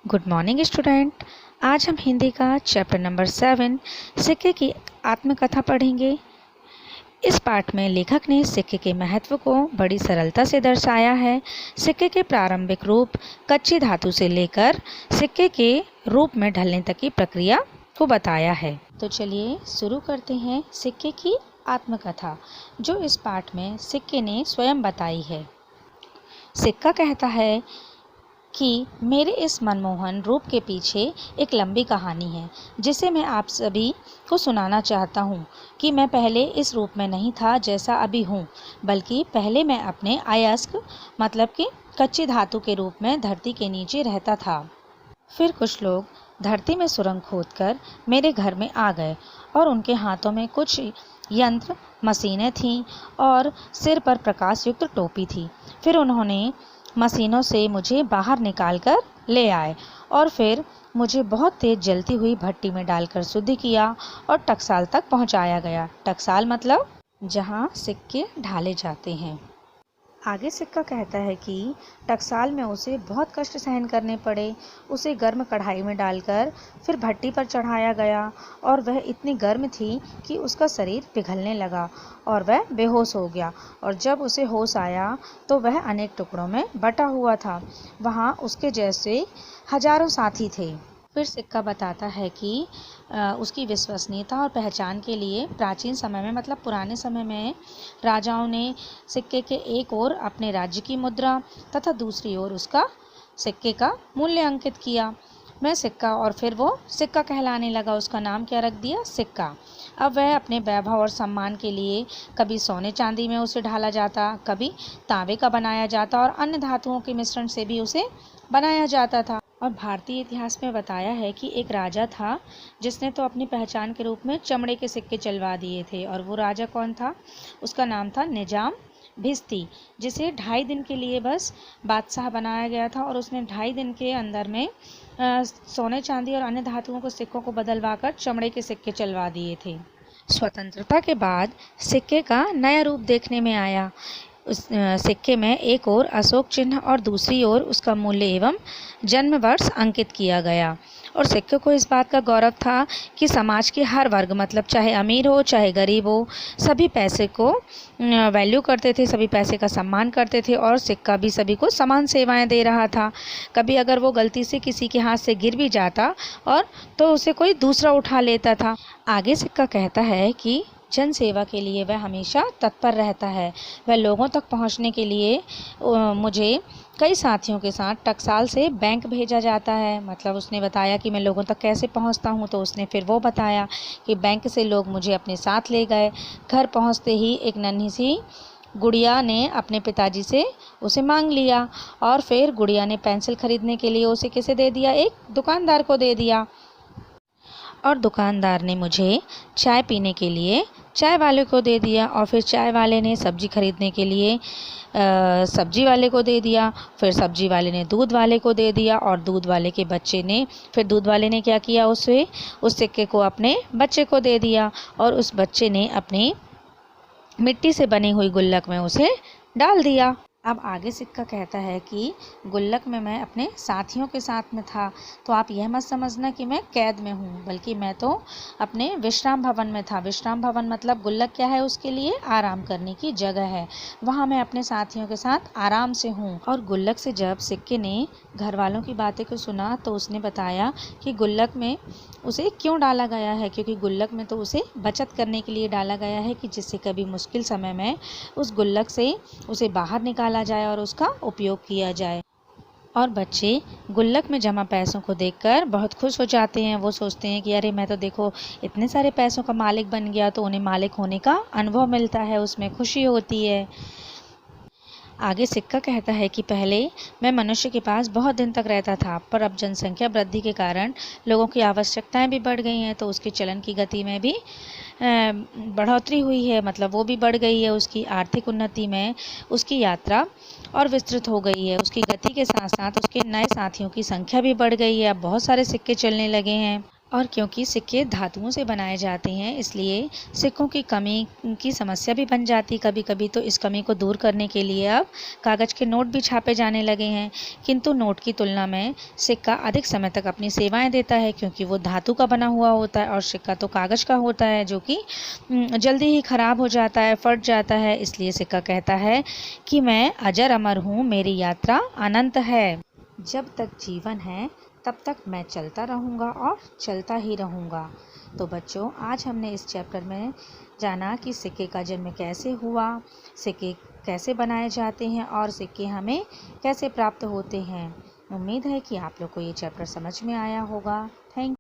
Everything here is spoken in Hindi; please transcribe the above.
Good morning student. आज हम हिंदी का चैप्टर नंबर 7 सिक्के की आत्मकथा पढ़ेंगे। इस पाठ में लेखक ने सिक्के के महत्व को बड़ी सरलता से दर्शाया है। सिक्के के प्रारंभिक रूप कच्ची धातु से लेकर सिक्के के रूप में ढलने तक की प्रक्रिया को बताया है। तो चलिए शुरू करते हैं सिक्के की आत्मकथा, जो इस पाठ में सिक्के ने स्वयं बताई है। सिक्का कहता है कि मेरे इस मनमोहन रूप के पीछे एक लंबी कहानी है, जिसे मैं आप सभी को सुनाना चाहता हूँ कि मैं पहले इस रूप में नहीं था जैसा अभी हूँ, बल्कि पहले मैं अपने अयस्क मतलब कि कच्ची धातु के रूप में धरती के नीचे रहता था। फिर कुछ लोग धरती में सुरंग खोदकर मेरे घर में आ गए और उनके हाथों में कुछ यंत्र मशीनें थीं और सिर पर प्रकाश युक्त टोपी थी। फिर उन्होंने मशीनों से मुझे बाहर निकाल कर ले आए और फिर मुझे बहुत तेज जलती हुई भट्टी में डालकर शुद्ध किया और टकसाल तक पहुंचाया गया। टकसाल मतलब जहां सिक्के ढाले जाते हैं। आगे सिक्का कहता है कि टकसाल में उसे बहुत कष्ट सहन करने पड़े। उसे गर्म कढ़ाई में डालकर फिर भट्टी पर चढ़ाया गया और वह इतनी गर्म थी कि उसका शरीर पिघलने लगा और वह बेहोश हो गया। और जब उसे होश आया तो वह अनेक टुकड़ों में बटा हुआ था। वहाँ उसके जैसे हजारों साथी थे। फिर सिक्का बताता है कि उसकी विश्वसनीयता और पहचान के लिए प्राचीन समय में मतलब पुराने समय में राजाओं ने सिक्के के एक ओर अपने राज्य की मुद्रा तथा दूसरी ओर उसका सिक्के का मूल्य अंकित किया। मैं सिक्का और फिर वो सिक्का कहलाने लगा। उसका नाम क्या रख दिया? सिक्का। अब वह अपने वैभव और सम्मान के लिए कभी सोने चांदी में उसे ढाला जाता, कभी तांबे का बनाया जाता और अन्य धातुओं के मिश्रण से भी उसे बनाया जाता था। और भारतीय इतिहास में बताया है कि एक राजा था जिसने तो अपनी पहचान के रूप में चमड़े के सिक्के चलवा दिए थे। और वो राजा कौन था? उसका नाम था निजाम भिस्ती, जिसे 2.5 दिन के लिए बस बादशाह बनाया गया था और उसने 2.5 दिन के अंदर में सोने चांदी और अन्य धातुओं को सिक्कों को बदलवा कर चमड़े के सिक्के चलवा दिए थे। स्वतंत्रता के बाद सिक्के का नया रूप देखने में आया। उस सिक्के में एक ओर अशोक चिन्ह और दूसरी ओर उसका मूल्य एवं जन्म वर्ष अंकित किया गया। और सिक्के को इस बात का गौरव था कि समाज के हर वर्ग मतलब चाहे अमीर हो चाहे गरीब हो, सभी पैसे को वैल्यू करते थे, सभी पैसे का सम्मान करते थे और सिक्का भी सभी को समान सेवाएं दे रहा था। कभी अगर वो गलती से किसी के हाथ से गिर भी जाता और तो उसे कोई दूसरा उठा लेता था। आगे सिक्का कहता है कि जन सेवा के लिए वह हमेशा तत्पर रहता है। वह लोगों तक पहुंचने के लिए मुझे कई साथियों के साथ टकसाल से बैंक भेजा जाता है। मतलब उसने बताया कि मैं लोगों तक कैसे पहुंचता हूं, तो उसने फिर वो बताया कि बैंक से लोग मुझे अपने साथ ले गए। घर पहुंचते ही एक नन्ही सी गुड़िया ने अपने पिताजी से उसे मांग लिया और फिर गुड़िया ने पेंसिल खरीदने के लिए उसे किसे दे दिया? एक दुकानदार को दे दिया। और दुकानदार ने मुझे चाय पीने के लिए चाय वाले को दे दिया और फिर चाय वाले ने सब्जी खरीदने के लिए सब्जी वाले को दे दिया। फिर सब्जी वाले ने दूध वाले को दे दिया और दूध वाले के बच्चे ने फिर दूध वाले ने क्या किया? उस सिक्के को अपने बच्चे को दे दिया और उस बच्चे ने अपनी मिट्टी से बनी हुई गुल्लक में उसे डाल दिया। अब आगे सिक्का कहता है कि गुल्लक में मैं अपने साथियों के साथ में था। तो आप यह मत समझना कि मैं कैद में हूँ, बल्कि मैं तो अपने विश्राम भवन में था। विश्राम भवन मतलब गुल्लक क्या है? उसके लिए आराम करने की जगह है। वहाँ मैं अपने साथियों के साथ आराम से हूँ। और गुल्लक से जब सिक्के ने घर वालों की बातें को सुना तो उसने बताया कि गुल्लक में उसे क्यों डाला गया है, क्योंकि गुल्लक में तो उसे बचत करने के लिए डाला गया है कि जिससे कभी मुश्किल समय में उस गुल्लक से उसे बाहर निकाला जाए और उसका उपयोग किया जाए। और बच्चे गुल्लक में जमा पैसों को देखकर बहुत खुश हो जाते हैं। वो सोचते हैं कि अरे मैं तो देखो इतने सारे पैसों का मालिक बन गया। तो उन्हें मालिक होने का अनुभव मिलता है, उसमें खुशी होती है। आगे सिक्का कहता है कि पहले मैं मनुष्य के पास बहुत दिन तक रहता था, पर अब जनसंख्या वृद्धि के कारण लोगों की आवश्यकताएं भी बढ़ गई हैं, तो उसके चलन की गति में भी बढ़ोतरी हुई है। मतलब वो भी बढ़ गई है। उसकी आर्थिक उन्नति में उसकी यात्रा और विस्तृत हो गई है। उसकी गति के साथ साथ उसके नए साथियों की संख्या भी बढ़ गई है। अब बहुत सारे सिक्के चलने लगे हैं। और क्योंकि सिक्के धातुओं से बनाए जाते हैं, इसलिए सिक्कों की कमी की समस्या भी बन जाती कभी कभी। तो इस कमी को दूर करने के लिए अब कागज़ के नोट भी छापे जाने लगे हैं। किंतु नोट की तुलना में सिक्का अधिक समय तक अपनी सेवाएं देता है, क्योंकि वो धातु का बना हुआ होता है और सिक्का तो कागज़ का होता है, जो कि जल्दी ही खराब हो जाता है, फट जाता है। इसलिए सिक्का कहता है कि मैं अजर अमर हूँ, मेरी यात्रा अनंत है। जब तक जीवन है तब तक मैं चलता रहूँगा और चलता ही रहूँगा। तो बच्चों, आज हमने इस चैप्टर में जाना कि सिक्के का जन्म कैसे हुआ, सिक्के कैसे बनाए जाते हैं और सिक्के हमें कैसे प्राप्त होते हैं। उम्मीद है कि आप लोग को ये चैप्टर समझ में आया होगा। थैंक